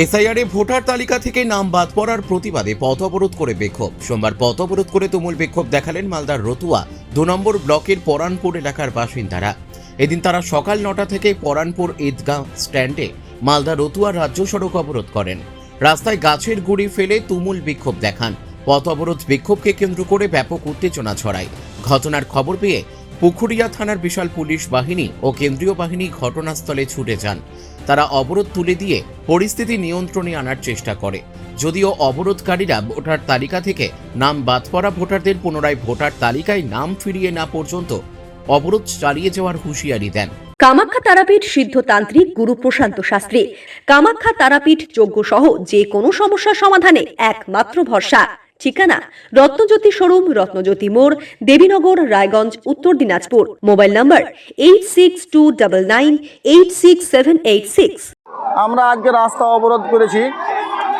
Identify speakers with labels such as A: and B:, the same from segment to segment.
A: এসআইআরে voter তালিকা থেকে নাম বাদ পড়ার প্রতিবাদে পথ অবরোধ করে বিক্ষোভ। সোমবার পথ অবরোধ করে তুমুল বিক্ষোভ দেখালেন মালদার রতুয়া 2 নম্বর ব্লকের পরানপুর এলাকার বাসিন্দারা। এদিন তারা সকাল 9টা থেকে পরানপুর ঈদগাঁও স্ট্যান্ডে মালদা রতুয়া রাজ্য সড়ক অবরোধ করেন। রাস্তায় গাছের গুঁড়ি ফেলে তুমুল বিক্ষোভ দেখান। পথ অবরোধ বিক্ষোভকে কেন্দ্র করে ব্যাপক উত্তেজনা ছড়ায়। ঘটনার খবর পেয়ে পুখুরিয়া থানার বিশাল পুলিশ বাহিনী ও কেন্দ্রীয় বাহিনী ঘটনাস্থলে ছুটে যান। তারা অবরোধ তুলে দিয়ে পরিস্থিতি নিয়ন্ত্রণে আনার চেষ্টা করে। যদিও অবরোধকারীরা ভোটার তালিকা থেকে নাম বাদ পড়া ভোটারদের পুনরায় ভোটার তালিকায় নাম ফিরিয়ে না পর্যন্ত অবরোধ চালিয়ে যাওয়ার হুঁশিয়ারি দেন।
B: কামাখ্যা তারাপীঠ সিদ্ধতান্ত্রিক গুরু প্রশান্ত শাস্ত্রী। কামাখ্যা তারাপীঠ যজ্ঞ সহ যে কোনো সমস্যার সমাধানে একমাত্র ভরসা। ঠিকানা রত্নজ্যোতি শোরুম, রত্নজ্যোতি মোড়, দেবীনগর, রায়গঞ্জ, উত্তর দিনাজপুর। মোবাইল নম্বর 8629986786।
C: আমরা আজকে রাস্তা অবরোধ করেছি।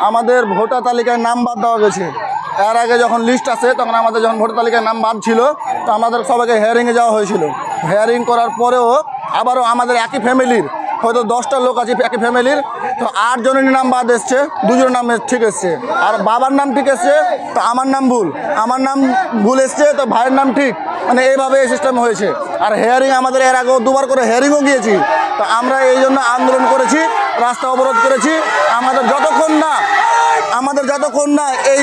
C: আমাদের ভোটার তালিকায় নাম বাদ দেওয়া গেছে। এর আগে যখন লিস্ট আসে তখন আমাদের যখন ভোটার তালিকায় নাম বাদ ছিল তো আমাদের সবাইকে হেয়ারিংয়ে যাওয়া হয়েছিল। হেয়ারিং করার পরেও আবারও আমাদের একই ফ্যামিলির হয়তো 10টা লোক আছে একই ফ্যামিলির, তো 8 জনের নাম বাদ এসছে, 2 জনের নাম ঠিক এসছে। আর বাবার নাম ঠিক এসছে তো আমার নাম ভুল এসছে, তো ভাইয়ের নাম ঠিক, মানে এইভাবে এই সিস্টেম হয়েছে। আর হেয়ারিং আমাদের এর আগেও 2বার করে হেয়ারিংও গিয়েছি। তো আমরা এই জন্য আন্দোলন করেছি, রাস্তা অবরোধ করেছি। আমাদের যতক্ষণ না এই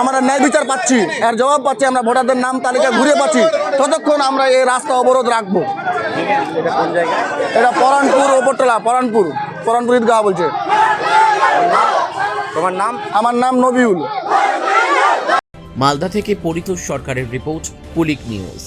C: আমরা ন্যায় বিচার পাচ্ছি, এর জবাব পাচ্ছি, আমরা ভোটারদের নাম তালিকা ঘুরে পাচ্ছি, ততক্ষণ আমরা এই রাস্তা অবরোধ রাখবো। এটা পরানপুর ওপরতলা, পরানপুর ঈদগাহ বলছে।
D: তোমার নাম?
C: আমার নাম নবিউল।
A: মালদা থেকে পরিতোষ সরকারের রিপোর্ট, পুলিক নিউজ।